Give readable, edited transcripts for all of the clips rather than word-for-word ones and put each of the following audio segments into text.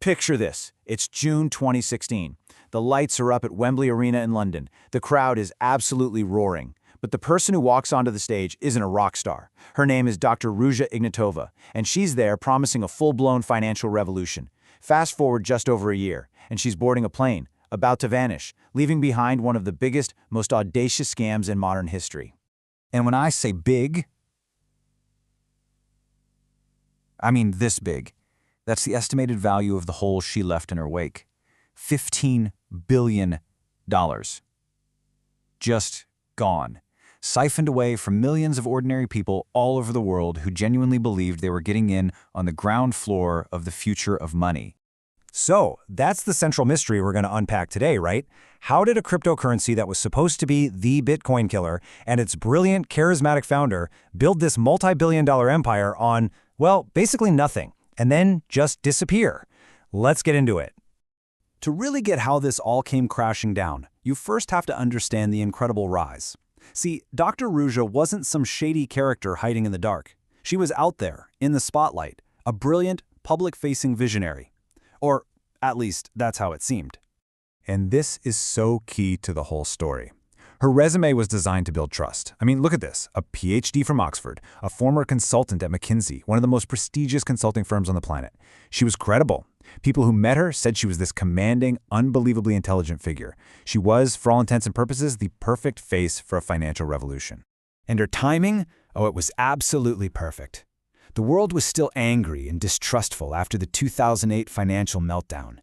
Picture this. It's June 2016. The lights are up at Wembley Arena in London. The crowd is absolutely roaring. But the person who walks onto the stage isn't a rock star. Her name is Dr. Ruja Ignatova, and she's there promising a full-blown financial revolution. Fast forward just over a year, and she's boarding a plane, about to vanish, leaving behind one of the biggest, most audacious scams in modern history. And when I say big, I mean this big. That's the estimated value of the hole she left in her wake. $15 billion. Just gone. Siphoned away from millions of ordinary people all over the world who genuinely believed they were getting in on the ground floor of the future of money. So, that's the central mystery we're going to unpack today, right? How did a cryptocurrency that was supposed to be the Bitcoin killer and its brilliant, charismatic founder build this multi-billion-dollar empire on, well, basically nothing, and then just disappear? Let's get into it. To really get how this all came crashing down, you first have to understand the incredible rise. See, Dr. Ruja wasn't some shady character hiding in the dark. She was out there, in the spotlight, a brilliant, public-facing visionary. Or, at least, that's how it seemed. And this is so key to the whole story. Her resume was designed to build trust. I mean, look at this. A PhD from Oxford, a former consultant at McKinsey, one of the most prestigious consulting firms on the planet. She was credible. People who met her said she was this commanding, unbelievably intelligent figure. She was, for all intents and purposes, the perfect face for a financial revolution. And her timing? Oh, it was absolutely perfect. The world was still angry and distrustful after the 2008 financial meltdown.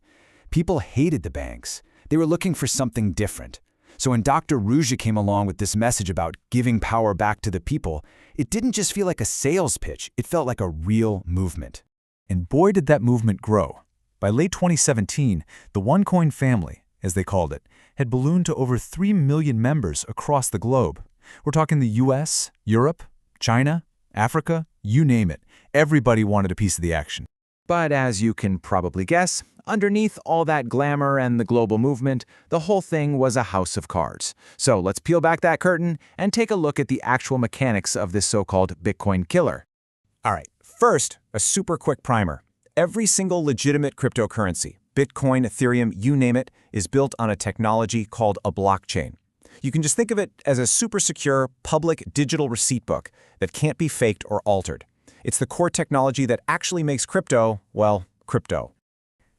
People hated the banks. They were looking for something different. So when Dr. Ruja came along with this message about giving power back to the people, it didn't just feel like a sales pitch, it felt like a real movement. And boy did that movement grow. By late 2017, the OneCoin family, as they called it, had ballooned to over 3 million members across the globe. We're talking the US, Europe, China, Africa, you name it. Everybody wanted a piece of the action. But as you can probably guess, underneath all that glamour and the global movement, the whole thing was a house of cards. So let's peel back that curtain and take a look at the actual mechanics of this so-called Bitcoin killer. All right, first, a super quick primer. Every single legitimate cryptocurrency, Bitcoin, Ethereum, you name it, is built on a technology called a blockchain. You can just think of it as a super secure, public digital receipt book that can't be faked or altered. It's the core technology that actually makes crypto, well, crypto.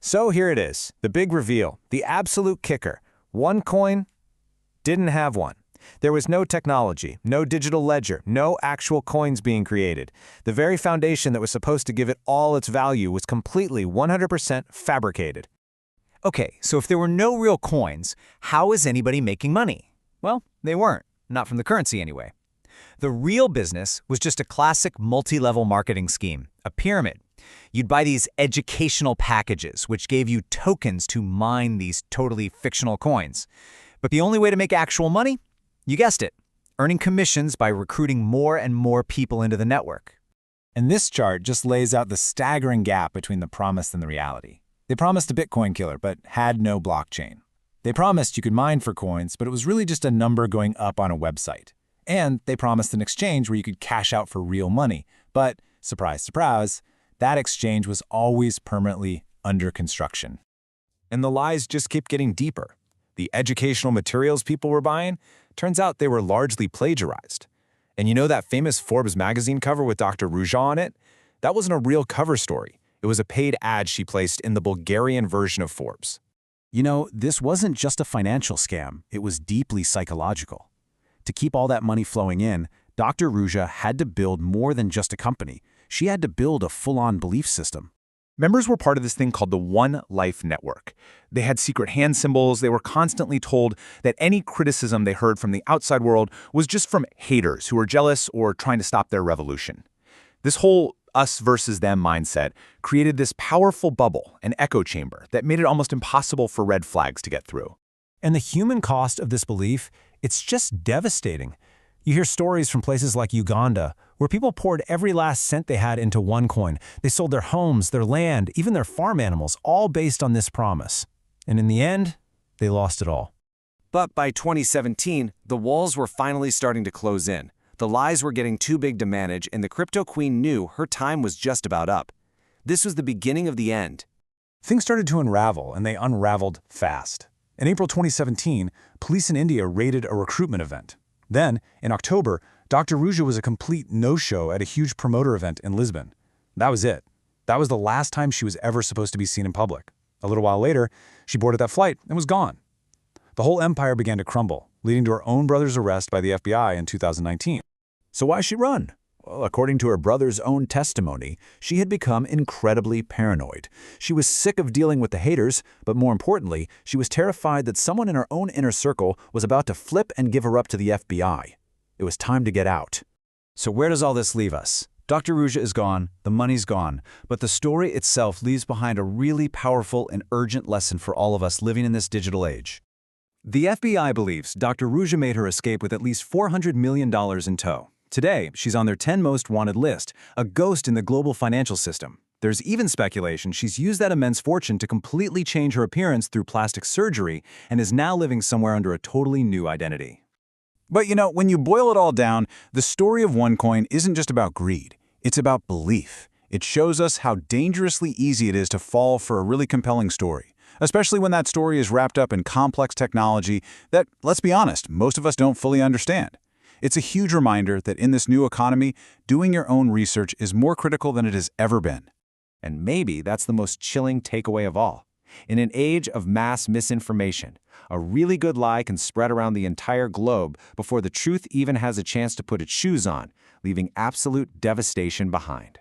So here it is, the big reveal, the absolute kicker. OneCoin didn't have one. There was no technology, no digital ledger, no actual coins being created. The very foundation that was supposed to give it all its value was completely 100% fabricated. Okay, so if there were no real coins, how is anybody making money? Well, they weren't, not from the currency anyway. The real business was just a classic multi-level marketing scheme, a pyramid. You'd buy these educational packages, which gave you tokens to mine these totally fictional coins. But the only way to make actual money? You guessed it, earning commissions by recruiting more and more people into the network. And this chart just lays out the staggering gap between the promise and the reality. They promised a Bitcoin killer, but had no blockchain. They promised you could mine for coins, but it was really just a number going up on a website. And they promised an exchange where you could cash out for real money. But, surprise, surprise, that exchange was always permanently under construction. And the lies just kept getting deeper. The educational materials people were buying, turns out they were largely plagiarized. And you know that famous Forbes magazine cover with Dr. Ruja on it? That wasn't a real cover story. It was a paid ad she placed in the Bulgarian version of Forbes. You know, this wasn't just a financial scam. It was deeply psychological. To keep all that money flowing in, Dr. Ruja had to build more than just a company. She had to build a full-on belief system. Members were part of this thing called the One Life Network. They had secret hand symbols. They were constantly told that any criticism they heard from the outside world was just from haters who were jealous or trying to stop their revolution. This whole us versus them mindset created this powerful bubble, an echo chamber, that made it almost impossible for red flags to get through. And the human cost of this belief, it's just devastating. You hear stories from places like Uganda, where people poured every last cent they had into OneCoin. They sold their homes, their land, even their farm animals, all based on this promise. And in the end, they lost it all. But by 2017, the walls were finally starting to close in. The lies were getting too big to manage, and the crypto queen knew her time was just about up. This was the beginning of the end. Things started to unravel, and they unraveled fast. In April 2017, police in India raided a recruitment event. Then, in October, Dr. Ruja was a complete no-show at a huge promoter event in Lisbon. That was it. That was the last time she was ever supposed to be seen in public. A little while later, she boarded that flight and was gone. The whole empire began to crumble, leading to her own brother's arrest by the FBI in 2019. So why she run? Well, according to her brother's own testimony, she had become incredibly paranoid. She was sick of dealing with the haters, but more importantly, she was terrified that someone in her own inner circle was about to flip and give her up to the FBI. It was time to get out. So where does all this leave us? Dr. Ruja is gone, the money's gone, but the story itself leaves behind a really powerful and urgent lesson for all of us living in this digital age. The FBI believes Dr. Ruja made her escape with at least $400 million in tow. Today, she's on their 10 most wanted list, a ghost in the global financial system. There's even speculation she's used that immense fortune to completely change her appearance through plastic surgery and is now living somewhere under a totally new identity. But when you boil it all down, the story of OneCoin isn't just about greed. It's about belief. It shows us how dangerously easy it is to fall for a really compelling story, especially when that story is wrapped up in complex technology that, let's be honest, most of us don't fully understand. It's a huge reminder that in this new economy, doing your own research is more critical than it has ever been. And maybe that's the most chilling takeaway of all. In an age of mass misinformation, a really good lie can spread around the entire globe before the truth even has a chance to put its shoes on, leaving absolute devastation behind.